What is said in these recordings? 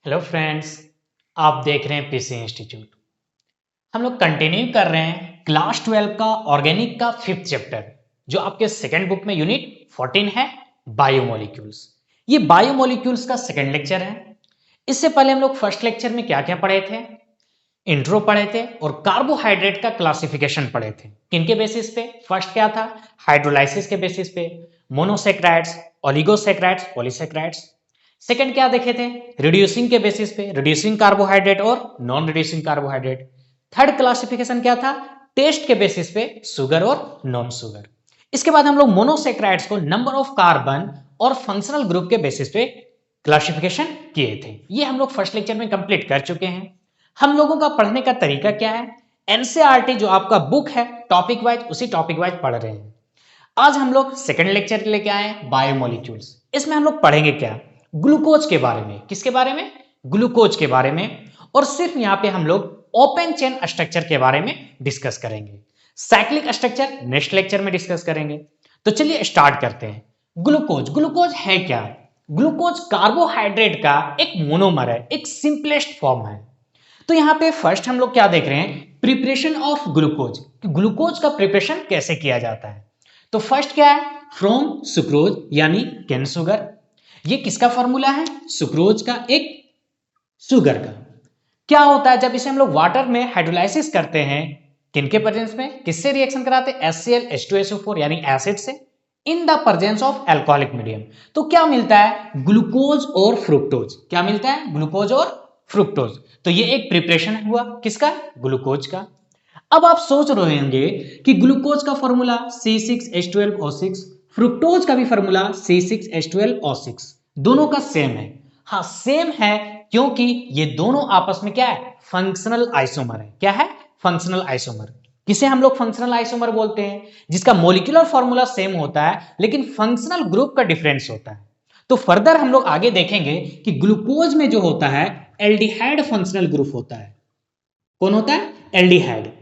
Hello friends, आप देख रहे हैं पीसी इंस्टीट्यूट। हम लोग कंटिन्यू कर रहे हैं क्लास 12 का ऑर्गेनिक का 5th चैप्टर, जो आपके सेकंड बुक में यूनिट 14 है, बायोमोलिक्यूल्स। ये बायोमोलिक्यूल्स का सेकंड लेक्चर है। इससे पहले हम लोग फर्स्ट लेक्चर में क्या क्या पढ़े थे? इंट्रो पढ़े थे और कार्बोहाइड्रेट का क्लासिफिकेशन पढ़े थे। किनके बेसिस पे? फर्स्ट क्या था? हाइड्रोलाइसिस के बेसिस पे, मोनोसेक्राइड्स, ओलिगोसेक्राइड्स, पॉलीसेक्राइड्स। सेकंड क्या देखे थे? रिड्यूसिंग के बेसिस पे, रिड्यूसिंग कार्बोहाइड्रेट और non reducing carbohydrate. Third classification क्या था? टेस्ट के बेसिस पे, शुगर और नॉन शुगर। इसके बाद हम लोग मोनोसेक्राइड्स को नंबर ऑफ कार्बन और फंक्शनल ग्रुप के बेसिस पे क्लासिफिकेशन किए थे। ये हम लोग फर्स्ट लेक्चर में कंप्लीट कर चुके हैं। हम लोगों का पढ़ने का तरीका क्या है? एनसीईआरटी जो आपका बुक है टॉपिक वाइज, उसी टॉपिक वाइज पढ़ रहे हैं। आज हम लोग सेकंड लेक्चर लेके आए हैं बायोमोलिक्यूल्स। इसमें हम लोग पढ़ेंगे क्या? ग्लूकोज के बारे में। किसके बारे में? ग्लूकोज के बारे में। और सिर्फ यहां पे हम लोग ओपन चेन स्ट्रक्चर के बारे में डिस्कस करेंगे। साइक्लिक स्ट्रक्चर नेक्स्ट लेक्चर में डिस्कस करेंगे। तो चलिए स्टार्ट करते हैं। ग्लूकोज, ग्लूकोज है क्या? ग्लूकोज कार्बोहाइड्रेट का एक मोनोमर है, एक सिंपलेस्ट फॉर्म है। तो यहां पे फर्स्ट हम लोग क्या देख रहे हैं? Preparation of glucose. ग्लूकोज का प्रिपरेशन कैसे किया जाता है? तो फर्स्ट क्या है? फ्रॉम सुक्रोज यानी कैन शुगर। ये किसका फॉर्मूला है? सुक्रोज का, एक शुगर का। क्या होता है जब इसे हम लोग वाटर में हाइड्रोलाइसिस करते हैं? किनके प्रेजेंस में? किससे रिएक्शन कराते हैं? HCl H2SO4 यानी एसिड से, in the presence of alcoholic medium. तो क्या मिलता है? ग्लूकोज और फ्रुक्टोज। क्या मिलता है? ग्लूकोज और फ्रुक्टोज। तो ये एक प्रिपरेशन हुआ किसका? ग्लूकोज का। अब आप सोच रहे होंगे कि ग्लूकोज का फॉर्मूला C6H12O6, फ्रुक्टोज का भी फॉर्मूला C6H12O6, दोनों का सेम है। हाँ सेम है, क्योंकि ये दोनों आपस में क्या है? फंक्शनल आइसोमर है। क्या है? Functional isomer. किसे हम लोग फंक्शनल आइसोमर बोलते हैं? जिसका मॉलिक्यूलर फॉर्मूला सेम होता है लेकिन फंक्शनल ग्रुप का डिफरेंस होता है। तो फर्दर हम लोग आगे देखेंगे कि ग्लूकोज में जो होता है एल्डिहाइड फंक्शनल ग्रुप होता है। कौन होता है? एल्डिहाइड।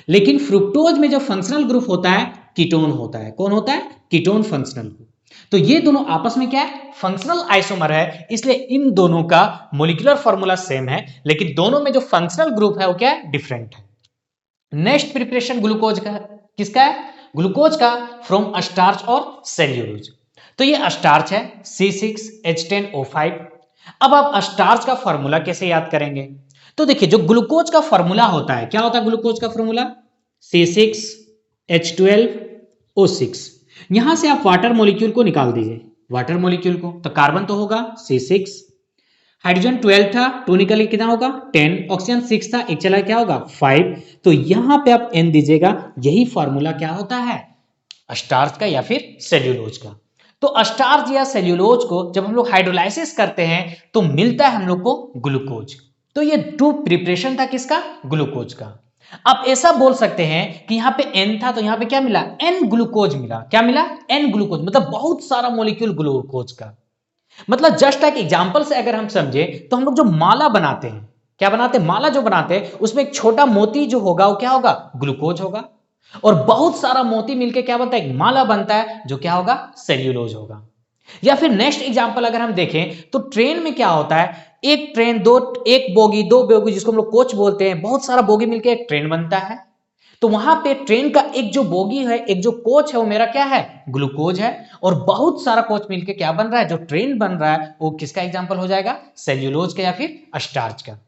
लेकिन फ्रुक्टोज में जो फंक्शनल ग्रुप होता है कीटोन होता है। कौन होता है? Ketone functional group. तो ये दोनों आपस में क्या है? फंक्शनल आइसोमर है, इसलिए इन दोनों का मॉलिक्यूलर फॉर्मूला सेम है लेकिन दोनों में जो फंक्शनल ग्रुप है वो क्या है? डिफरेंट है। नेक्स्ट प्रिपरेशन ग्लूकोज का किसका है? ग्लूकोज का फ्रॉम स्टार्च और सेल्यूलोज। तो ये स्टार्च है C6H10O5। अब आप स्टार्च का फॉर्मूला कैसे याद करेंगे? तो देखिए जो ग्लूकोज का फॉर्मूला होता है, क्या होता है ग्लूकोज का फॉर्मूला? C6H12O6। यहां से आप वाटर मॉलिक्यूल को निकाल दीजिए, वाटर मॉलिक्यूल को, तो कार्बन तो होगा C6, हाइड्रोजन 12 था, 2 निकल कितना होगा? 10, ऑक्सीजन 6 था, एक चला क्या होगा? 5। तो यहां पे आप N दीजिएगा। यही फॉर्मूला क्या होता है? स्टार्च का या फिर सेल्यूलोज का। तो स्टार्च या सेल्यूलोज को जब हम लोग हाइड्रोलाइसिस करते हैं तो मिलता है हम लोग को ग्लूकोज। तो ये टू प्रिपरेशन था किसका? ग्लूकोज का। आप ऐसा बोल सकते हैं कि यहां पे N था तो यहां पे क्या मिला? N ग्लूकोज मिला। क्या मिला? N ग्लूकोज, मतलब बहुत सारा मॉलिक्यूल ग्लूकोज का। मतलब जस्ट एक एग्जांपल से अगर हम समझे तो हम लोग जो माला बनाते हैं, क्या बनाते हैं? माला जो बनाते हैं उसमें एक छोटा मोती जो होगा वो क्या होगा? ग्लूकोज होगा। और बहुत सारा मोती मिलके क्या बनता है? एक माला बनता है जो क्या होगा? सेल्यूलोज होगा। या फिर नेक्स्ट एग्जांपल अगर हम देखें तो ट्रेन में क्या होता है? एक ट्रेन, दो, एक बोगी, दो बोगी, जिसको हम लोग कोच बोलते हैं, बहुत सारा बोगी मिलके एक ट्रेन बनता है। तो वहां पे ट्रेन का एक जो बोगी है, एक जो कोच है, वो मेरा क्या है? ग्लूकोज है। और बहुत सारा कोच मिलके क्या बन रहा है? जो ट्रेन बन रहा है वो किसका एग्जांपल हो जाएगा? सेल्यूलोज का या फिर स्टार्च का।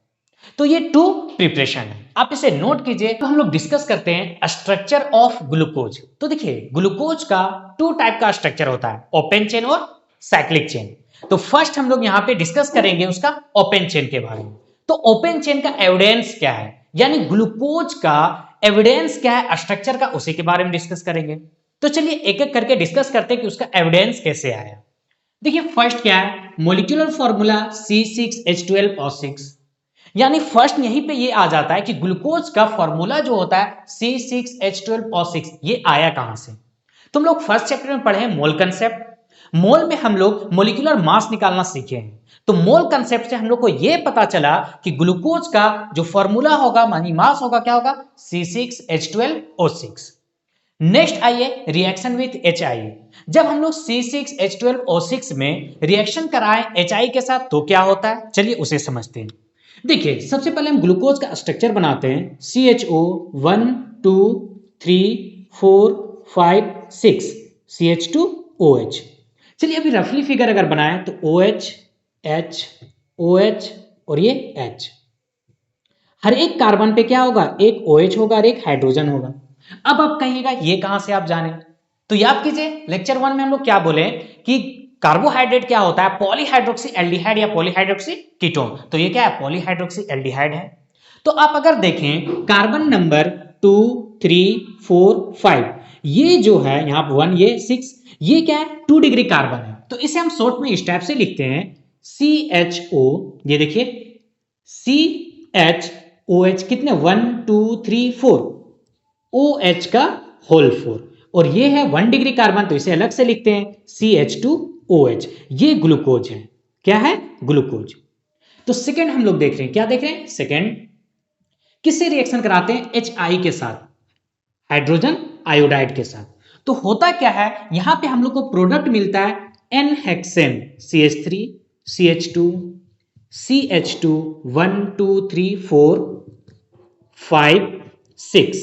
तो ये टू प्रिपरेशन है, आप इसे नोट कीजिए। तो हम लोग डिस्कस करते हैं स्ट्रक्चर ऑफ ग्लूकोज। तो देखिए ग्लूकोज का टू टाइप का स्ट्रक्चर होता है, ओपन चेन और साइक्लिक चेन। तो फर्स्ट हम लोग यहां पे डिस्कस करेंगे उसका ओपन चेन के बारे में। तो ओपन चेन का एविडेंस क्या है, यानी ग्लूकोज का एविडेंस क्या है स्ट्रक्चर का, उसी के बारे में डिस्कस करेंगे। तो चलिए एक एक करके डिस्कस करते हैं कि उसका एविडेंस कैसे आया। देखिए फर्स्ट क्या है? Molecular formula C6H12O6। यानी फर्स्ट यहीं पे ये आ जाता है कि ग्लूकोज का फॉर्मूला जो होता है C6H12O6, ये आया कहां से? तुम लोग फर्स्ट चैप्टर में पढ़े मोल कंसेप्ट। मोल में हम लोग मोलिकुलर मास निकालना सीखे हैं। तो मोल कंसेप्ट से हम लोग को यह पता चला कि ग्लूकोज का जो फॉर्मूला होगा, मानी मास होगा, क्या होगा? C6H12O6। नेक्स्ट आइए रिएक्शन विथ HI। जब हम लोग C6H12O6 में रिएक्शन कराएं HI के साथ तो क्या होता है, चलिए उसे समझते हैं। देखिए सबसे पहले हम ग्लूकोज का स्ट्रक्चर बनाते हैं, CHO 1 2 3 4 5 6 CH2OH। चलिए अभी रफली फिगर अगर बनाएं तो OH H OH और ये H, हर एक कार्बन पे क्या होगा, एक OH होगा और एक हाइड्रोजन होगा। अब आप कहिएगा ये कहां से आप जाने, तो याद कीजिए लेक्चर 1 में हम लोग क्या बोले कि कार्बोहाइड्रेट क्या होता है, पॉलीहाइड्रोक्सी एल्डिहाइड या पॉलीहाइड्रोक्सी कीटोन। तो ये क्या है, पॉलीहाइड्रोक्सी एल्डिहाइड है। तो आप अगर देखें कार्बन नंबर 2 3 4 5, ये जो है यहाँ पर 1 ये 6, ये क्या है 2 डिग्री कार्बन है। तो इसे हम शॉर्ट में इस टाइप से लिखते हैं CHO, ये देखिए CHOH कितने 1 2 3 4, OH का होल 4, और ये है 1 डिग्री कार्बन तो इसे अलग से लिखते हैं CH2OH। ये ग्लूकोज है, क्या है ग्लूकोज। तो सेकंड हम लोग देख रहे हैं, क्या देख रहे हैं, सेकंड किससे रिएक्शन कराते हैं, HI के साथ, हाइड्रोजन आयोडाइड के साथ। तो होता क्या है, यहां पे हम लोग को प्रोडक्ट मिलता है N hexane CH3 CH2 CH2 1 2 3 4 5 6,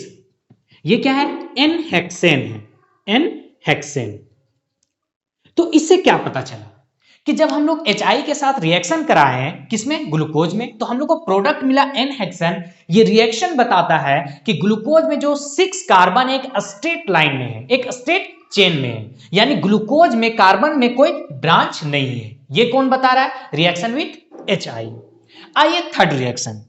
ये क्या है N हेक्सेन है, N हेक्सेन। तो इससे क्या पता चला कि जब हम लोग HI के साथ रिएक्शन कराए हैं किसमें, ग्लूकोज में, तो हम लोग को प्रोडक्ट मिला N हेक्सेन। ये रिएक्शन बताता है कि ग्लूकोज में जो 6 कार्बन एक स्ट्रेट लाइन में है, एक स्ट्रेट चेन में है, यानी ग्लूकोज में कार्बन में कोई ब्रांच नहीं है। ये कौन बता रहा है, रिएक्शन विथ HI। आइए थर्ड रिएक्शन,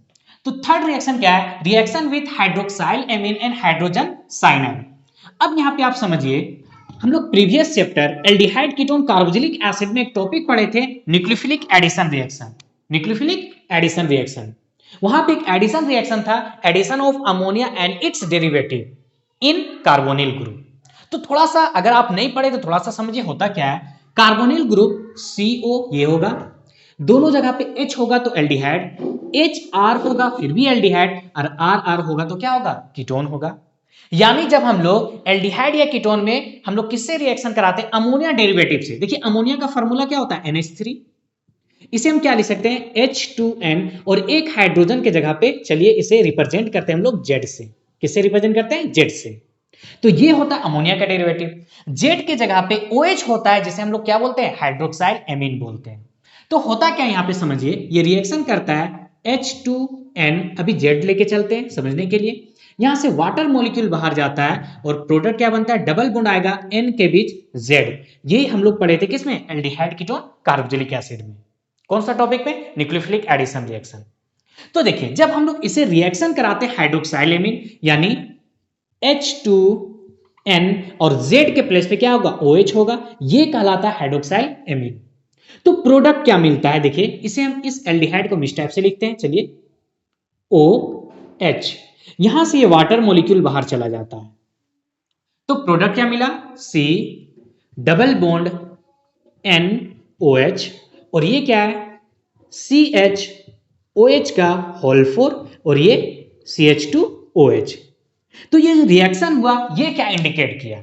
तो थर्ड रिएक्शन क्या है, reaction with hydroxyl amine and hydrogen cyanide. अब यहां पे आप समझिए, हम लोग previous chapter aldehyde ketone carboxylic acid में एक टॉपिक पढ़े थे nucleophilic addition reaction, nucleophilic addition reaction. वहां पे एक एडिशन रिएक्शन था, addition of ammonia and its derivative in carbonyl group. तो थोड़ा सा अगर आप नहीं पढ़े तो थोड़ा सा समझिए होता क्या है, कार्बोनिल ग्रुप CO ये होगा, दोनों जगह पे H होगा तो एल्डिहाइड, HR होगा फिर भी एल्डिहाइड, और RR होगा तो क्या होगा, कीटोन होगा। यानी जब हम लोग एल्डिहाइड या कीटोन में हम लोग किससे रिएक्शन कराते हैं, अमोनिया डेरिवेटिव से। देखिए अमोनिया का फार्मूला क्या होता है, NH3, इसे हम क्या लिख सकते हैं H2N, और एक हाइड्रोजन के जगह पे चलिए इसे रिप्रेजेंट करते हैं हम लोग Z से। किससे रिप्रेजेंट करते हैं, Z से। तो ये होता है अमोनिया का डेरिवेटिव। Z के जगह पे OH होता है जिसे हम लोग क्या बोलते हैं, हाइड्रोक्साइल एमीन बोलते हैं। तो होता क्या यहां पे समझिए, ये रिएक्शन करता है H2N, अभी Z लेके चलते हैं समझने के लिए। यहां से वाटर मॉलिक्यूल बाहर जाता है और प्रोडक्ट क्या बनता है, डबल बॉन्ड आएगा N के बीच Z। ये हम लोग पढ़े थे किसमें, एल्डिहाइड कीटोन कार्बोक्सिलिक एसिड में। कौन सा टॉपिक में, न्यूक्लियोफिलिक एडिशन रिएक्शन। तो देखिए जब हम लोग इसे रिएक्शन कराते हैं हाइड्रोक्साइल एमीन यानी H2N, और Z के प्लेस पे क्या होगा, OH होगा, ये कहलाता है हाइड्रोक्साइल एमीन। तो प्रोडक्ट क्या मिलता है, देखिए इसे हम इस एल्डिहाइड को इस टाइप से लिखते हैं, चलिए OH, यहां से ये वाटर मॉलिक्यूल बाहर चला जाता है। तो प्रोडक्ट क्या मिला, C डबल बॉन्ड NOH, और ये क्या है CHOH का होल 4, और ये CH2OH। तो ये जो रिएक्शन हुआ ये क्या इंडिकेट किया,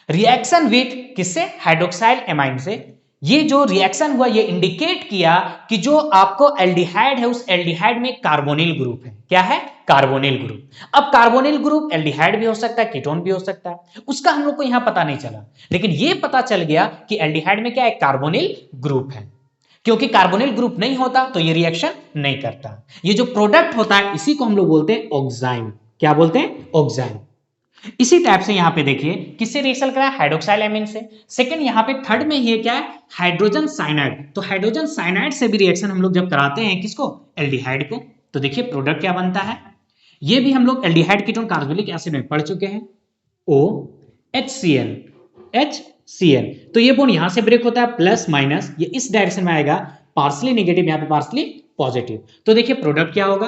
रिएक्शन विथ किससे, हाइड्रोक्साइल एमाइन से। ये जो रिएक्शन हुआ ये इंडिकेट किया कि जो आपको एल्डिहाइड है उस एल्डिहाइड में कार्बोनिल ग्रुप है, क्या है, कार्बोनिल ग्रुप। अब कार्बोनिल ग्रुप एल्डिहाइड भी हो सकता है, कीटोन भी हो सकता है, उसका हम लोग को यहां पता नहीं चला, लेकिन ये पता चल गया कि एल्डिहाइड में क्या है, कार्बोनिल ग्रुप है। क्योंकि कार्बोनिल ग्रुप नहीं होता तो ये रिएक्शन नहीं करता। ये जो प्रोडक्ट होता है इसी को हम लोग बोलते हैं ऑक्साइन, क्या बोलते हैं, ऑक्साइन। इसी टाइप से यहां पे देखिए किससे रिएक्शन करा, हाइड्रोक्साइल एमीन से। सेकंड यहां पे थर्ड में ये क्या है, हाइड्रोजन साइनाइड। तो हाइड्रोजन साइनाइड से भी रिएक्शन हम लोग जब कराते हैं किसको, एल्डिहाइड को, तो देखिए प्रोडक्ट क्या बनता है, ये भी हम लोग एल्डिहाइड कीटोन कार्बोक्सिलिक एसिड में पढ़ चुके हैं, OHCl HCl। तो ये बॉन्ड यहां से ब्रेक होता है प्लस माइनस, ये इस डायरेक्शन में आएगा, पार्सली नेगेटिव यहां पे पार्सली पॉजिटिव। तो देखिए प्रोडक्ट क्या होगा,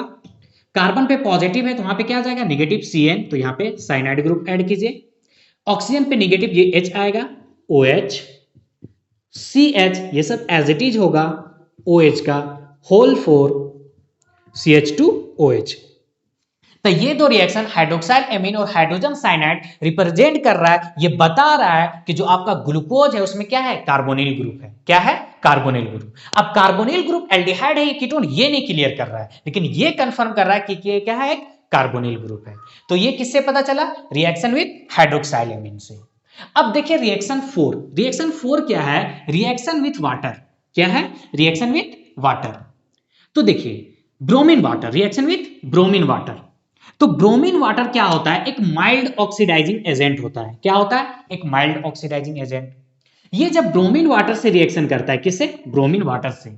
कार्बन पे पॉजिटिव है तो वहां पे क्या आ जाएगा, नेगेटिव CN, तो यहां पे साइनाइड ग्रुप ऐड कीजिए। ऑक्सीजन पे नेगेटिव ये H आएगा, OH CH, ये सब एज इट इज होगा, OH का होल 4 CH2OH। तो ये दो रिएक्शन हाइड्रोक्साइल एमीन और हाइड्रोजन साइनाइड रिप्रेजेंट कर रहा है, ये बता रहा है कि जो आपका ग्लूकोज है उसमें क्या है, कार्बोनिल ग्रुप है। क्या है, कार्बोनिल ग्रुप। अब कार्बोनिल ग्रुप एल्डिहाइड है, ये कीटोन, ये नहीं क्लियर कर रहा है, लेकिन ये कंफर्म कर रहा है कि ये क्या है, एक कार्बोनिल ग्रुप है। तो ये किससे पता चला, रिएक्शन विद हाइड्रोक्साइल एमीन से। अब देखिए रिएक्शन 4, रिएक्शन 4 क्या है, रिएक्शन विथ वाटर। क्या है, रिएक्शन विथ वाटर। तो देखिए bromine water, reaction with bromine water. तो ब्रोमीन वाटर क्या होता है, एक माइल्ड ऑक्सीडाइजिंग एजेंट होता है। क्या होता है, एक माइल्ड ऑक्सीडाइजिंग एजेंट। ये जब ब्रोमीन वाटर से रिएक्शन करता है, किससे, ब्रोमीन वाटर से,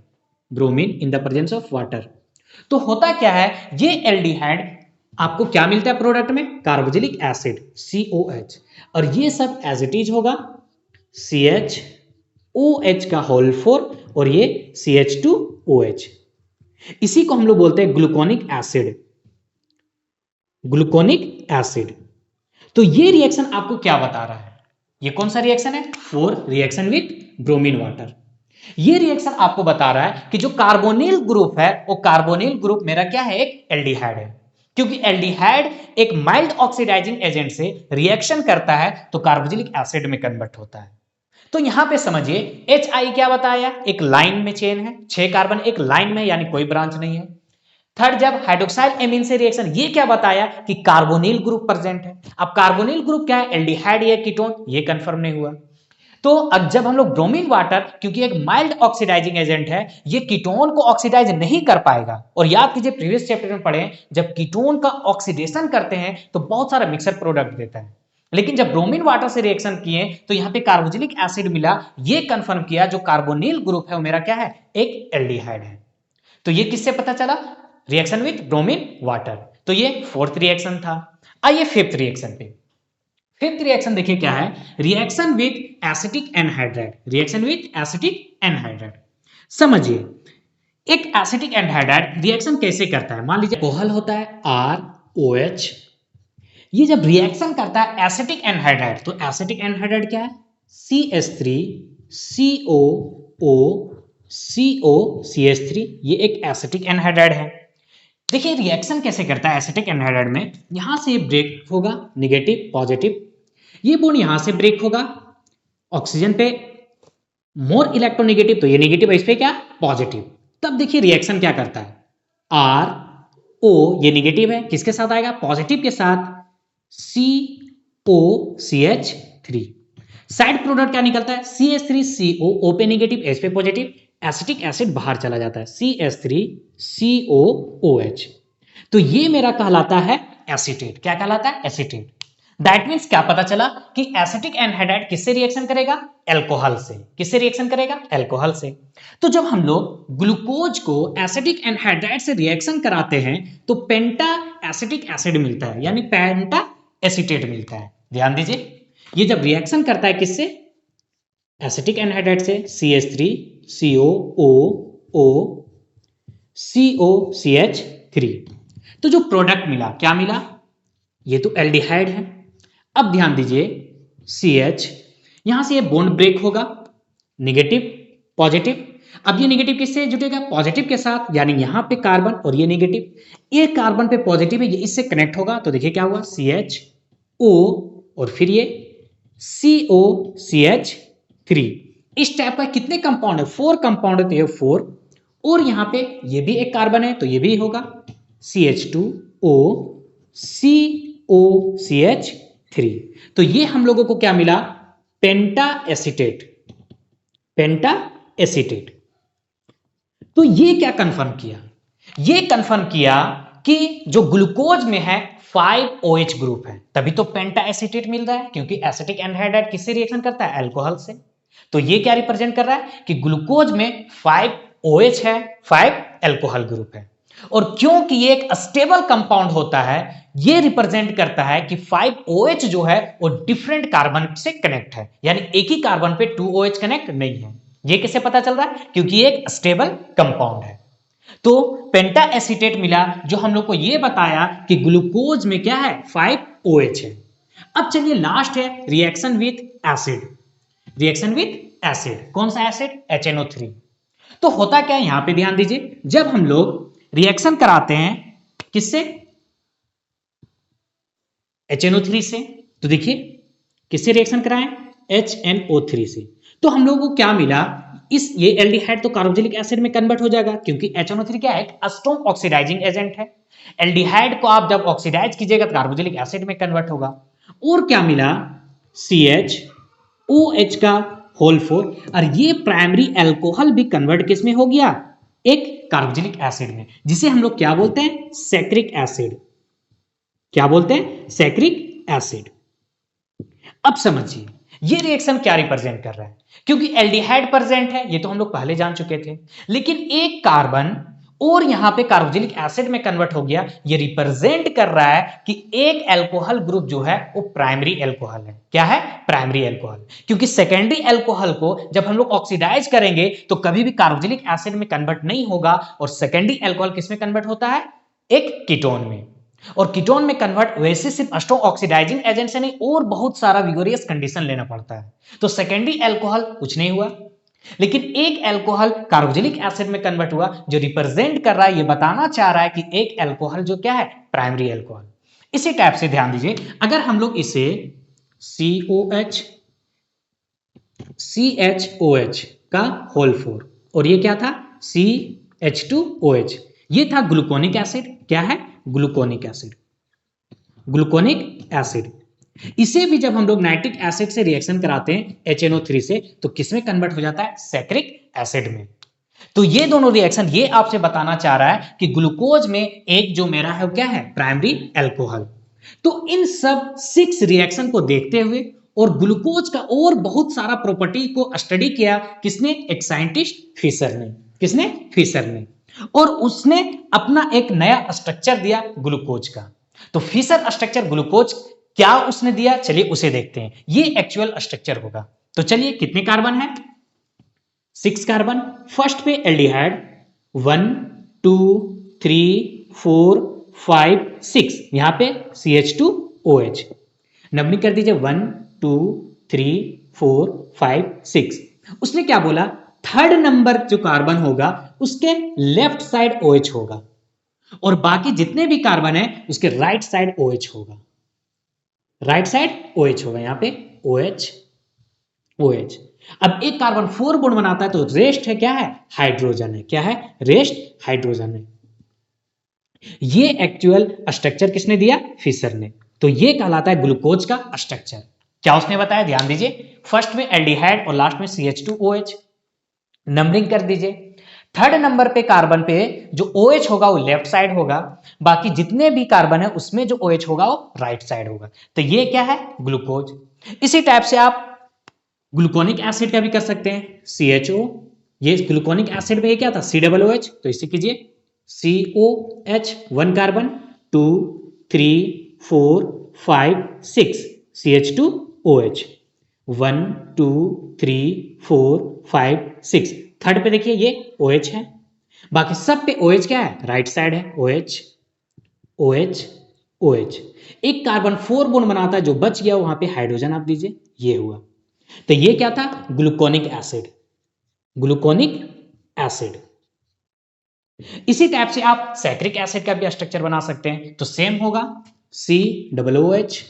bromine in the presence of water, तो होता क्या है, ये एल्डिहाइड आपको क्या मिलता है प्रोडक्ट में, कार्बोक्सिलिक एसिड COH, और ये सब एज इट इज होगा CHOH का होल 4 और ये CH2OH। इसी को हम लोग बोलते हैं ग्लूकोनिक एसिड, ग्लूकोनिक एसिड। तो ये रिएक्शन आपको क्या बता रहा है, ये कौन सा रिएक्शन है, 4, रिएक्शन विथ ब्रोमीन वाटर। ये रिएक्शन आपको बता रहा है कि जो कार्बोनिल ग्रुप है वो कार्बोनिल ग्रुप मेरा क्या है, एक एल्डिहाइड है। क्योंकि एल्डिहाइड एक माइल्ड ऑक्सीडाइजिंग एजेंट से रिएक्शन करता है तो कार्बोक्सिलिक एसिड में कन्वर्ट होता है। तो यहां पे समझिए HI क्या बताया, एक लाइन में चेन है, 6 कार्बन एक लाइन में, यानी कोई ब्रांच नहीं है। थर्ड, जब हाइड्रोक्साइल एमीन से रिएक्शन, ये क्या बताया कि कार्बोनिल ग्रुप प्रेजेंट है। अब कार्बोनिल ग्रुप क्या है, एल्डिहाइड या कीटोन, ये कंफर्म नहीं हुआ। तो अब जब हम लोग ब्रोमीन वाटर, क्योंकि एक माइल्ड ऑक्सीडाइजिंग एजेंट है, ये कीटोन को ऑक्सीडाइज नहीं कर पाएगा। और याद कीजिए प्रीवियस चैप्टर में पढ़े, जब कीटोन का ऑक्सीडेशन करते हैं तो बहुत सारा मिक्सर प्रोडक्ट देता है, लेकिन जब ब्रोमीन वाटर से रिएक्शन किए तो यहां पे कार्बोक्सिलिक एसिड मिला, ये कंफर्म किया जो कार्बोनिल ग्रुप है वो मेरा क्या है, एक एल्डिहाइड है। तो ये किससे पता चला, रिएक्शन विथ ब्रोमीन वाटर। तो ये 4th रिएक्शन था। आइए 5th रिएक्शन पे। 5th रिएक्शन देखिए क्या है, reaction with acetic anhydride, reaction with acetic anhydride. समझिए एक एसिटिक एनहाइड्राइड रिएक्शन कैसे करता है, मान लीजिए कोहल होता है ROH, ये जब रिएक्शन करता है एसिटिक एनहाइड्राइड, तो एसिटिक एनहाइड्राइड क्या है, CH3COO ये एक एसिटिक एनहाइड्राइड है। देखिए रिएक्शन कैसे करता है एसिटिक एनहाइड्राइड में, यहां से ब्रेक होगा, नेगेटिव पॉजिटिव, ये बॉन्ड यहां से ब्रेक होगा, ऑक्सीजन पे मोर इलेक्ट्रोनेगेटिव, तो ये नेगेटिव है, इस पे क्या पॉजिटिव। तब देखिए रिएक्शन क्या करता है, RO ये नेगेटिव है, किसके साथ आएगा, पॉजिटिव के साथ, COCH3, साइड प्रोडक्ट क्या निकलता है, CH3CO, O पे नेगेटिव, H पे पॉजिटिव, एसिटिक एसिड बाहर चला जाता है, CH3COOH। तो ये मेरा कहलाता है एसीटेट। क्या कहलाता है, एसीटेट। दैट मीन्स क्या पता चला कि एसिटिक एनहाइड्राइड किससे रिएक्शन करेगा, एल्कोहल से। किससे रिएक्शन करेगा, एल्कोहल से। तो जब हम लोग ग्लूकोज को एसिटिक एनहाइड्राइड से रिएक्शन कराते हैं तो पेंटा एसिटिक एसिड मिलता है, यानी पेंटा एसीटेट मिलता है। ध्यान दीजिए, ये जब रिएक्शन करता है किससे, एसिटिक एनहाइड्राइड से, CH3COOO COCH3, तो जो प्रोडक्ट मिला क्या मिला, ये तो एल्डिहाइड है। अब ध्यान दीजिए CH, यहां से ये बॉन्ड ब्रेक होगा, नेगेटिव पॉजिटिव। अब ये नेगेटिव किससे जुटेगा, पॉजिटिव के साथ, यानी यहां पे कार्बन और ये नेगेटिव, ये कार्बन पे पॉजिटिव है, ये इससे कनेक्ट होगा, तो देखिए क्या हुआ, CHO और फिर ये COCH3। इस टाइप का कितने कंपाउंड है, 4 कंपाउंड है, तो ये 4, और यहां पे ये भी एक कार्बन है तो ये भी होगा CH2O COCH3। तो ये हम लोगों को क्या मिला, पेंटा एसीटेट, पेंटा एसीटेट। तो ये क्या कंफर्म किया, ये कंफर्म किया कि जो ग्लूकोज में है 5OH ग्रुप है, तभी तो पेंटा एसीटेट मिल रहा है, क्योंकि एसिटिक एनहाइड्राइड किससे रिएक्शन करता है, अल्कोहल से। तो ये क्या रिप्रेजेंट कर रहा है कि ग्लूकोज में 5OH है, 5 अल्कोहल ग्रुप है। और क्योंकि ये एक स्टेबल कंपाउंड होता है, ये रिप्रेजेंट करता है कि 5OH जो है वो डिफरेंट कार्बन से कनेक्ट है, यानी एक ही कार्बन पे 2OH कनेक्ट नहीं है। ये कैसे पता चल रहा है, क्योंकि ये एक स्टेबल कंपाउंड है। तो पेंटा एसीटेट मिला, जो हम लोग को ये बताया कि ग्लूकोज में क्या है, 5OH है। अब चलिए लास्ट है reaction with acid, reaction with acid. कौन सा एसिड, HNO3। तो होता क्या है, यहां पे ध्यान दीजिए, जब हम लोग रिएक्शन कराते हैं किससे, HNO3 से। तो देखिए किससे रिएक्शन कराएं, HNO3 से। तो हम लोगों को क्या मिला, इस ये एल्डिहाइड तो कार्बोक्सिलिक एसिड में कन्वर्ट हो जाएगा क्योंकि HNO3 क्या है, एक स्ट्रॉन्ग ऑक्सीडाइजिंग एजेंट है। एल्डिहाइड को आप जब ऑक्सीडाइज कीजिएगा तो कार्बोक्सिलिक एसिड में कन्वर्ट होगा। और क्या मिला, CHOH का होल 4, और ये प्राइमरी अल्कोहल भी कन्वर्ट किस में हो गया, एक कार्बोक्सिलिक एसिड में, जिसे हम लोग क्या बोलते हैं, सैक्रिक एसिड। क्या बोलते हैं, सैक्रिक एसिड। अब समझिए ये रिएक्शन क्या रिप्रेजेंट कर रहा है, क्योंकि एल्डिहाइड प्रेजेंट है ये तो हम लोग पहले जान चुके थे, लेकिन एक कार्बन और यहां पे कार्बोक्सिलिक एसिड में कन्वर्ट हो गया, ये रिप्रेजेंट कर रहा है कि एक अल्कोहल ग्रुप जो है वो प्राइमरी अल्कोहल है। क्या है, प्राइमरी अल्कोहल। क्योंकि सेकेंडरी अल्कोहल को जब हम लोग ऑक्सीडाइज करेंगे तो कभी भी कार्बोक्सिलिक एसिड में कन्वर्ट नहीं होगा, और सेकेंडरी अल्कोहल किस में कन्वर्ट होता है, एक कीटोन में। और कीटोन में कन्वर्ट वैसे सिर्फ स्ट्रॉन्ग ऑक्सीडाइजिंग एजेंट से नहीं, और बहुत सारा विगोरियस कंडीशन लेना पड़ता है। तो सेकेंडरी अल्कोहल कुछ नहीं हुआ, लेकिन एक अल्कोहल कार्बोक्सिलिक एसिड में कन्वर्ट हुआ, जो रिप्रेजेंट कर रहा है, ये बताना चाह रहा है कि एक अल्कोहल जो क्या है, प्राइमरी अल्कोहल। इसी टाइप से ध्यान दीजिए, अगर हम लोग इसे COH का होल 4, और ये क्या था, CH2OH, ये था ग्लूकोनिक एसिड। क्या है, ग्लूकोनिक एसिड। ग्लूकोनिक एसिड, इसे भी जब हम लोग नाइट्रिक एसिड से रिएक्शन कराते हैं HNO3 से, तो किस में कन्वर्ट हो जाता है, सैक्रिक एसिड में। तो ये दोनों रिएक्शन ये आपसे बताना चाह रहा है कि ग्लूकोज में एक जो मेरा है वो क्या है, प्राइमरी अल्कोहल। तो इन सब 6 रिएक्शन को देखते हुए और ग्लूकोज का और बहुत सारा प्रॉपर्टी को स्टडी किया, किसने, एक साइंटिस्ट फिशर ने। किसने, फिशर ने। और उसने अपना एक नया स्ट्रक्चर दिया ग्लूकोज का। तो फिशर स्ट्रक्चर ग्लूकोज क्या उसने दिया, चलिए उसे देखते हैं। ये एक्चुअल स्ट्रक्चर होगा। तो चलिए कितने कार्बन है, 6 कार्बन। फर्स्ट पे एल्डिहाइड 1 2 3 4 5 6, यहां पे CH2OH। नंबरिंग कर दीजिए 1 2 3 4 5 6। उसने क्या बोला, थर्ड नंबर जो कार्बन होगा उसके लेफ्ट साइड OH होगा, और बाकी जितने भी कार्बन है उसके राइट साइड OH होगा। राइट साइड OH होगा, यहां पे OH। अब एक कार्बन 4 बॉन्ड बनाता है तो रेस्ट है, क्या है, हाइड्रोजन है। क्या है, रेस्ट हाइड्रोजन है। ये एक्चुअल स्ट्रक्चर किसने दिया, फिशर ने। तो ये कहलाता है ग्लूकोज का स्ट्रक्चर। क्या उसने बताया, ध्यान दीजिए, फर्स्ट में एल्डिहाइड और लास्ट में CH2OH। नंबरिंग कर दीजिए, थर्ड नंबर पे कार्बन पे जो OH होगा वो लेफ्ट साइड होगा, बाकी जितने भी कार्बन है उसमें जो OH होगा वो राइट साइड होगा। तो ये क्या है, ग्लूकोज। इसी टाइप से आप ग्लूकोनिक एसिड का भी कर सकते हैं, CHO। ये ग्लूकोनिक एसिड में क्या था, COOH। तो इसे कीजिए COH 1 कार्बन 2 3 4 5 6 CH2OH 1 2 3 4 5 6। थर्ड पे देखिए ये OH है, बाकी सब पे OH क्या है, राइट साइड है, OH OH OH। एक कार्बन 4 बॉन्ड बनाता है, जो बच गया वहां पे हाइड्रोजन आप दीजिए, ये हुआ। तो ये क्या था, ग्लूकोनिक एसिड। Gluconic acid. इसी टाइप से आप सैक्रिक एसिड का भी स्ट्रक्चर बना सकते हैं। तो सेम होगा, COOH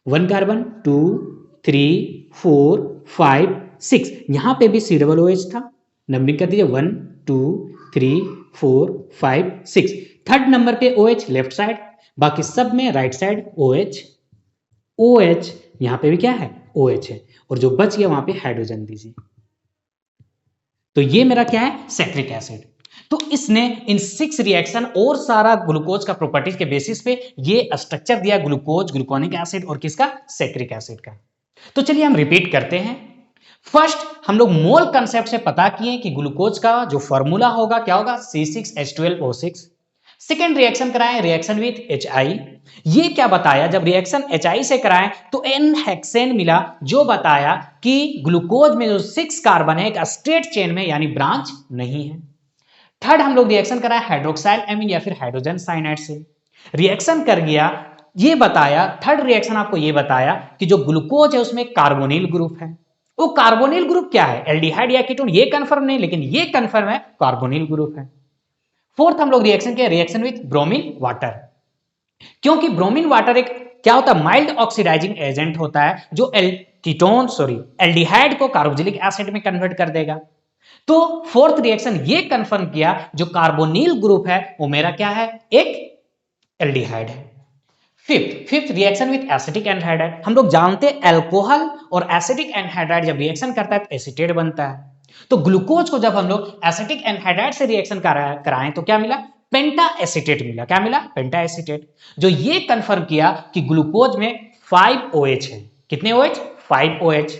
1 कार्बन 2 3 4 5 6, यहां पे भी COOH था। नंबरिंग कर दीजिए 1 2 3 4 5 6। थर्ड नंबर पे OH लेफ्ट साइड, बाकी सब में राइट साइड OH यहां पे भी क्या है, OH है, और जो बच गया वहां पे हाइड्रोजन दीजिए। तो ये मेरा क्या है, सैक्रिक एसिड। तो इसने इन 6 रिएक्शन और सारा ग्लूकोज का प्रॉपर्टीज के बेसिस पे ये स्ट्रक्चर दिया, ग्लूकोज, ग्लूकोनिक एसिड और किसका, सैक्रिक एसिड का। तो चलिए हम रिपीट करते हैं। फर्स्ट हम लोग मोल कंसेप्ट से पता किए कि ग्लूकोज का जो फॉर्मूला होगा क्या होगा, C6H12O6। सेकेंड रिएक्शन कराएं, रिएक्शन विथ HI। ये क्या बताया, जब रिएक्शन HI से कराएं तो N हेक्सेन मिला, जो बताया कि ग्लूकोज में जो 6 कार्बन है एक स्ट्रेट चेन में, यानी ब्रांच नहीं है। थर्ड हम लोग रिएक्शन कराएं हाइड्रोक्साइल एमीन या फिर हाइड्रोजन साइनाइड से, रिएक्शन कर गया, ये बताया, थर्ड रिएक्शन आपको ये बताया कि जो ग्लूकोज है उसमें कार्बोनिल ग्रुप है। वो कार्बोनिल ग्रुप क्या है, एल्डिहाइड या कीटोन, ये कंफर्म नहीं, लेकिन ये कंफर्म है कार्बोनिल ग्रुप है। फोर्थ हम लोग रिएक्शन किया, रिएक्शन विथ ब्रोमीन वाटर, क्योंकि ब्रोमीन वाटर एक क्या होता है, माइल्ड ऑक्सीडाइजिंग एजेंट होता है जो एल्डिहाइड को कार्बोक्सिलिक एसिड में कन्वर्ट कर देगा। तो फोर्थ रिएक्शन ये कंफर्म किया जो कार्बोनिल ग्रुप है वो मेरा क्या है, एक एल्डिहाइड है। Fifth reaction with acetic anhydride. हम लोग जानते हैं अल्कोहल और एसिटिक एनहाइड्राइड जब रिएक्शन करता है तो एसीटेट बनता है। तो ग्लूकोज को जब हम लोग एसिटिक एनहाइड्राइड से रिएक्शन कराएं तो क्या मिला, पेंटा एसीटेट मिला। क्या मिला, पेंटा एसीटेट, जो ये कंफर्म किया कि ग्लूकोज में 5 OH है। कितने OH, 5 OH।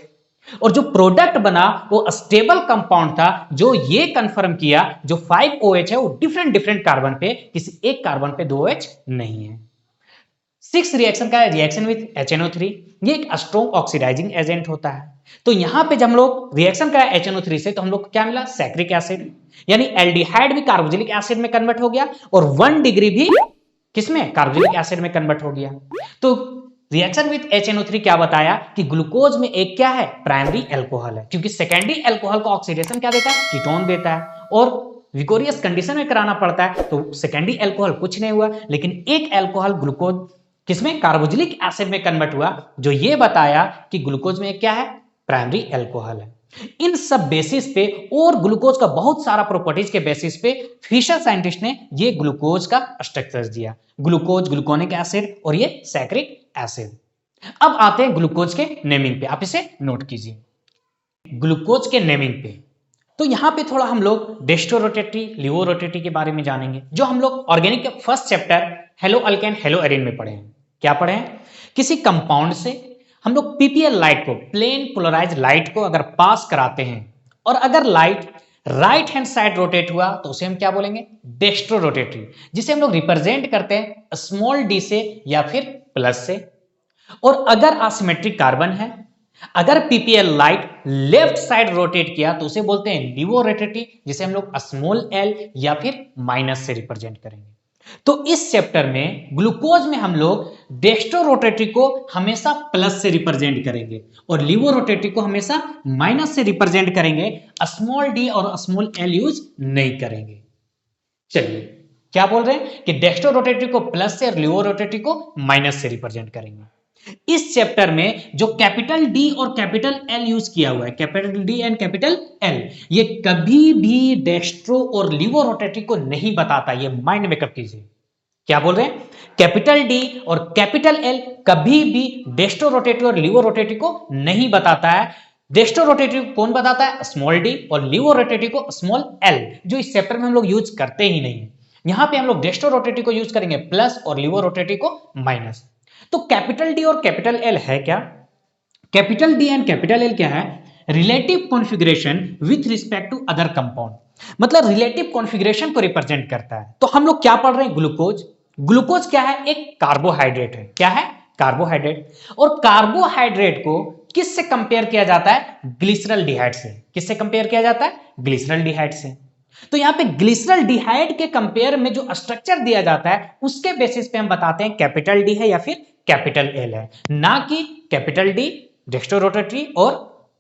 और जो प्रोडक्ट बना वो स्टेबल कंपाउंड था, जो ये कंफर्म किया जो 5 OH है वो डिफरेंट कार्बन पे, किसी एक कार्बन पे 2 OH नहीं है। सिक्स रिएक्शन का रिएक्शन विथ HNO3, ये एक स्ट्रॉन्ग ऑक्सीडाइजिंग एजेंट होता है। तो यहां पे जब हम लोग रिएक्शन करा HNO3 से तो हम लोग क्या मिला, सैक्रिक एसिड, यानी एल्डिहाइड भी कार्बोक्सिलिक एसिड में कन्वर्ट हो गया और 1 डिग्री भी किसमें, कार्बोक्सिलिक एसिड में कन्वर्ट हो गया। तो रिएक्शन विथ HNO3 क्या बताया कि ग्लूकोज में एक क्या है, प्राइमरी अल्कोहल है, क्योंकि सेकेंडरी अल्कोहल को ऑक्सीडेशन क्या देता है, कीटोन देता है, और विकोरियस कंडीशन में कराना पड़ता है तो सेकेंडरी अल्कोहल कुछ नहीं हुआ, लेकिन एक अल्कोहल ग्लूकोज किसमें, कार्बोक्सिलिक एसिड में कन्वर्ट हुआ, जो ये बताया कि ग्लूकोज में क्या है, प्राइमरी अल्कोहल है। इन सब बेसिस पे और ग्लूकोज का बहुत सारा प्रॉपर्टीज के बेसिस पे फिशर साइंटिस्ट ने ये ग्लूकोज का स्ट्रक्चर दिया, ग्लूकोज, ग्लूकोनिक एसिड और ये सैक्रिक एसिड। अब आते हैं ग्लूकोज के नेमिंग पे, आप इसे नोट कीजिए। ग्लूकोज के नेमिंग पे तो यहां पे थोड़ा हम लोग डेस्टो रोटेटरी, लिवो रोटेटरी के बारे में जानेंगे, जो हम लोग ऑर्गेनिक के first chapter hello alkane hello Erin में पढ़े हैं। क्या पढ़े हैं, किसी कंपाउंड से हम लोग पीपीएल लाइट को, प्लेन पोलराइज लाइट को अगर पास कराते हैं और अगर light right hand side rotate हुआ तो उसे हम क्या बोलेंगे, डेस्ट्रो रोटेटरी, जिसे हम लोग रिप्रेजेंट करते हैं स्मॉल डी से या फिर प्लस से। और अगर असिमेट्रिक कार्बन है, अगर PPL light left side rotate किया तो उसे बोलते हैं लिवो रोटेटरी, जिसे हम लोग स्मॉल एल या फिर माइनस से रिप्रेजेंट करेंगे। तो इस चैप्टर में ग्लूकोज में हम लोग डेस्ट्रो रोटेटरी को हमेशा प्लस से रिप्रेजेंट करेंगे और लिवो रोटेटरी को हमेशा माइनस से रिप्रेजेंट करेंगे, स्मॉल डी और स्मॉल एल यूज नहीं करेंगे। चलिए क्या बोल रहे हैं कि डेस्ट्रो रोटेटरी को प्लस से और लिवो रोटेटरी को माइनस से रिप्रेजेंट करेंगे। इस चैप्टर में जो कैपिटल डी और कैपिटल एल यूज किया हुआ है, capital D and capital L, ये कभी भी डेस्ट्रो और लिवो रोटेटरी को नहीं बताता, ये माइंड मेकअप कीजिए। क्या बोल रहे हैं, कैपिटल डी और कैपिटल एल कभी भी डेस्ट्रो रोटेटरी और लिवो रोटेटरी को नहीं बताता है। डेस्ट्रो रोटेटरी को कौन बताता है, स्मॉल डी, और लिवो रोटेटरी को स्मॉल एल, जो इस चैप्टर में हम लोग यूज करते ही नहीं है। यहां पे हम लोग डेस्ट्रो रोटेटरी को यूज करेंगे प्लस और लिवो रोटेटरी को माइनस। तो कैपिटल डी और कैपिटल एल है क्या, capital D and capital L क्या है, relative configuration with respect to other compound, मतलब रिलेटिव कॉन्फ़िगरेशन को रिप्रेजेंट करता है। तो हम लोग क्या पढ़ रहे हैं, ग्लूकोज। ग्लूकोज क्या है, एक कार्बोहाइड्रेट है। क्या है, कार्बोहाइड्रेट। और कार्बोहाइड्रेट को किससे कंपेयर किया जाता है, ग्लिसरॉल्डिहाइड से। किससे कंपेयर किया जाता है, ग्लिसरॉल्डिहाइड से। तो यहां पे ग्लिसरॉल्डिहाइड के कंपेयर में जो स्ट्रक्चर दिया जाता है उसके बेसिस पे हम बताते हैं कैपिटल डी है या फिर कैपिटल एल है, ना कि कैपिटल डी डेस्ट्रो रोटेटरी और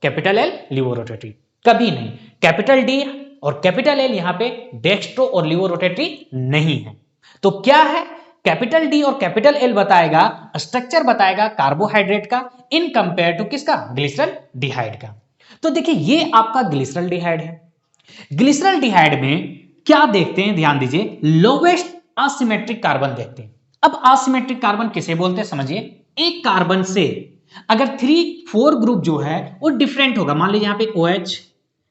कैपिटल एल लिवो रोटेटरी, कभी नहीं। कैपिटल डी और कैपिटल एल यहां पे डेस्ट्रो और लिवो रोटेटरी नहीं है। तो क्या है, कैपिटल डी और कैपिटल एल बताएगा, स्ट्रक्चर बताएगा कार्बोहाइड्रेट का इन कंपेयर टू किसका, ग्लिसरॉल्डिहाइड का। तो देखिए ये आपका ग्लिसरॉल्डिहाइड है। ग्लिसरॉल्डिहाइड में क्या देखते हैं, ध्यान दीजिए, लोवेस्ट असिमेट्रिक कार्बन देखते हैं। अब असिमेट्रिक कार्बन किसे बोलते हैं समझिए, एक कार्बन से अगर 3-4 ग्रुप जो है वो डिफरेंट होगा। मान लीजिए यहाँ पे OH,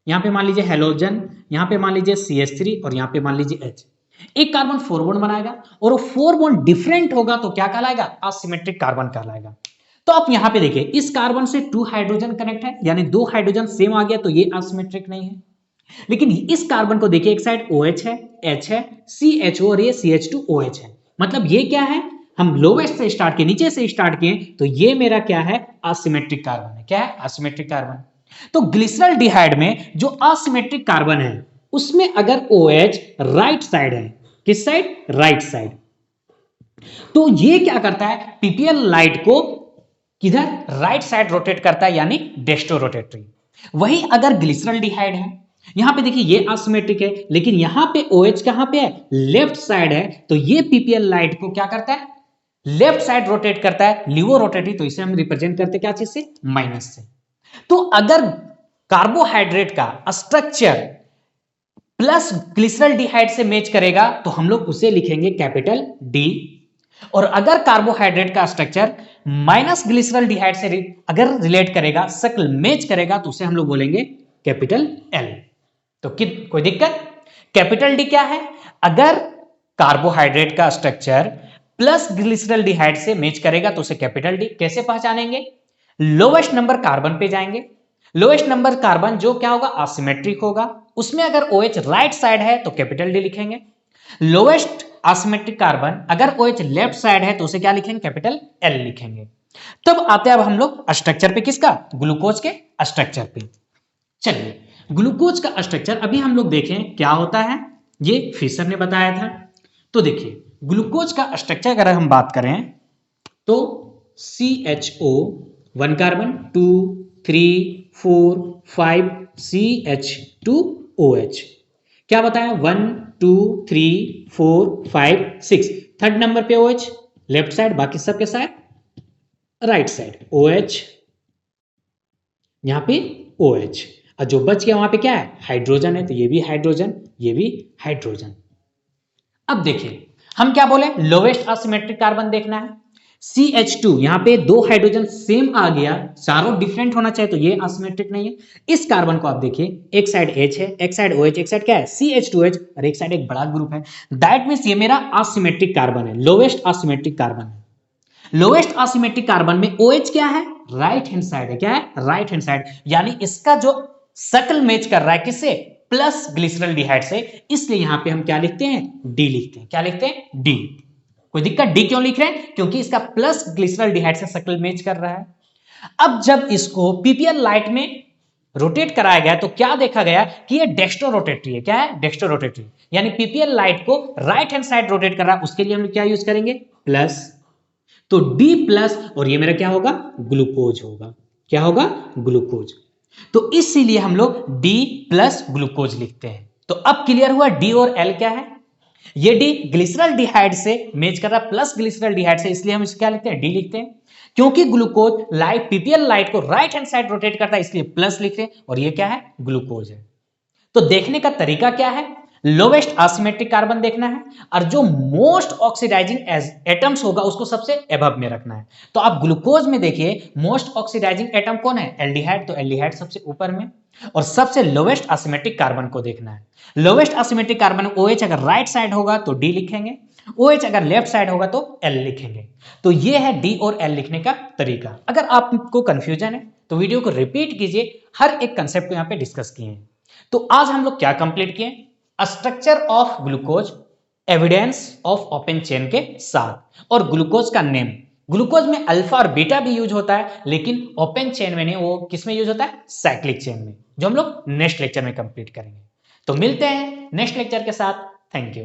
यहाँ पे मान लीजिए हेलोजन, यहाँ पे मान लीजिए CH3 और यहाँ पे मान लीजिए H। एक कार्बन 4 बॉन्ड बनाएगा और वो 4 बॉन्ड डिफरेंट होगा तो क्या कहलाएगा, असिमेट्रिक कार्बन कहलाएगा। तो आप यहां पे देखिए इस कार्बन से 2 हाइड्रोजन कनेक्ट है, यानी 2 हाइड्रोजन सेम आ गया, तो ये असिमेट्रिक नहीं है। लेकिन इस कार्बन को देखिए, एक साइड OH है, H है, CHO और ये CH2OH है, मतलब ये क्या है, हम लोवेस्ट से स्टार्ट किए, नीचे से स्टार्ट किए, तो ये मेरा क्या है, असिमेट्रिक कार्बन है। क्या है, असिमेट्रिक कार्बन। तो ग्लिसरॉल्डिहाइड में जो असिमेट्रिक कार्बन है उसमें अगर OH राइट साइड है, किस साइड, राइट साइड, तो ये क्या करता है, पीपीएल लाइट को किधर, राइट साइड रोटेट करता है, यानी डेस्ट्रो रोटेटरी। वही अगर ग्लिसरॉल्डिहाइड है, यहां पे देखिए ये असिमेट्रिक है, लेकिन यहां पे OH कहां पे है, लेफ्ट साइड है, तो ये पीपीएल लाइट को क्या करता है, लेफ्ट साइड रोटेट करता है लिवो रोटेटरी, तो इसे हम रिप्रेजेंट करते क्या चीज से, माइनस से। तो अगर कार्बोहाइड्रेट का स्ट्रक्चर प्लस ग्लिसरॉल्डिहाइड से मैच करेगा तो हम लोग उसे लिखेंगे कैपिटल डी, और अगर कार्बोहाइड्रेट का स्ट्रक्चर माइनस ग्लिसरॉल्डिहाइड से अगर रिलेट करेगा, शक्ल मैच करेगा, तो उसे हम लोग बोलेंगे कैपिटल एल। तो कोई दिक्कत? कैपिटल डी क्या है? अगर कार्बोहाइड्रेट का स्ट्रक्चर प्लस ग्लिसरॉल्डिहाइड से मैच करेगा तो उसे कैपिटल डी। कैसे पहचानेंगे? लोवेस्ट नंबर कार्बन पे जाएंगे, लोएस्ट नंबर कार्बन जो क्या होगा, असिमेट्रिक होगा, उसमें अगर OH राइट साइड है तो कैपिटल डी लिखेंगे। लोएस्ट असिमेट्रिक कार्बन अगर OH लेफ्ट साइड है तो उसे क्या लिखेंगे, कैपिटल एल लिखेंगे। तब आते हैं अब हम लोग स्ट्रक्चर पे, किसका, ग्लूकोज के स्ट्रक्चर पे। चलिए ग्लूकोज का स्ट्रक्चर अभी हम लोग देखें क्या होता है, ये फिशर ने बताया था। तो देखिए ग्लूकोज का स्ट्रक्चर अगर हम बात करें तो CHO 1 कार्बन 2 3 4 5 CH2OH, क्या बताया, 1 2 3 4 5 6, थर्ड नंबर पे OH लेफ्ट साइड, बाकी सबके साइड राइट साइड OH, यहां पे OH, और जो बच गया वहां पे क्या है, हाइड्रोजन है, तो ये भी हाइड्रोजन, ये भी हाइड्रोजन। अब देखिए हम क्या बोले, लोवेस्ट असिमेट्रिक कार्बन देखना है, CH2, यहां पे दो हाइड्रोजन सेम आ गया, चारों डिफरेंट होना चाहिए, तो ये असिमेट्रिक नहीं है। इस कार्बन को आप देखिए, एक साइड H है, एक साइड OH, एक साइड क्या है, CH2H, और एक साइड एक बड़ा ग्रुप है, दैट मींस ये मेरा असिमेट्रिक कार्बन है, लोवेस्ट असिमेट्रिक कार्बन है। लोवेस्ट असिमेट्रिक कार्बन में OH क्या है, राइट हैंड साइड है, क्या है, राइट हैंड साइड, यानी इसका जो शक्ल मैच कर रहा है किससे, प्लस ग्लिसरॉल्डिहाइड से, इसलिए यहां पे हम क्या लिखते हैं, डी लिखते हैं। क्या लिखते हैं, डी। कोई दिक्कत? डी क्यों लिख रहे हैं, क्योंकि इसका प्लस ग्लिसरॉल्डिहाइड से शक्ल मैच कर रहा है। अब जब इसको पीपीएल लाइट में रोटेट कराया गया तो क्या देखा गया कि ये डेक्स्ट्रो रोटेटरी है, क्या है, डेक्स्ट्रो रोटेटरी, यानी पीपीएल लाइट को राइट हैंड साइड रोटेट कर रहा है, उसके लिए हम क्या यूज करेंगे, प्लस, तो डी प्लस, और ये मेरा क्या होगा, ग्लूकोज होगा, क्या होगा, ग्लूकोज। तो इसीलिए हम लोग डी प्लस ग्लूकोज लिखते हैं। तो अब क्लियर हुआ डी और एल क्या है, ये डी ग्लिसरॉल्डिहाइड से मैच कर रहा है, प्लस ग्लिसरॉल्डिहाइड से, इसलिए हम इसे क्या लिखते हैं, डी लिखते हैं। क्योंकि ग्लूकोज लाइट पीपीएल लाइट को राइट हैंड साइड रोटेट करता है, इसलिए प्लस लिख रहे हैं, और ये क्या है, ग्लूकोज है। तो देखने का तरीका क्या है, लोवेस्ट असिमेट्रिक कार्बन देखना है, और जो मोस्ट ऑक्सीडाइजिंग एटम्स होगा उसको सबसे एबव में रखना है। तो आप ग्लूकोज में देखिए मोस्ट ऑक्सीडाइजिंग एटम कौन है, एल्डिहाइड, तो एल्डिहाइड सबसे ऊपर में, और सबसे लोवेस्ट असिमेट्रिक कार्बन को देखना है। लोवेस्ट असिमेट्रिक कार्बन OH अगर राइट साइड होगा तो डी लिखेंगे, OH अगर लेफ्ट साइड होगा तो एल लिखेंगे। तो ये है डी और एल लिखने का तरीका। अगर आपको कंफ्यूजन है तो वीडियो को रिपीट कीजिए, हर एक कंसेप्ट को यहाँ पे डिस्कस किए हैं। तो आज हम लोग क्या कंप्लीट किए, structure of glucose, evidence of open chain के साथ, और ग्लूकोज का नेम। ग्लूकोज में अल्फा और बीटा भी यूज होता है, लेकिन ओपन चेन में नहीं, वो किस में यूज होता है, साइक्लिक चेन में, जो हम लोग नेक्स्ट लेक्चर में कंप्लीट करेंगे। तो मिलते हैं नेक्स्ट लेक्चर के साथ। Thank you.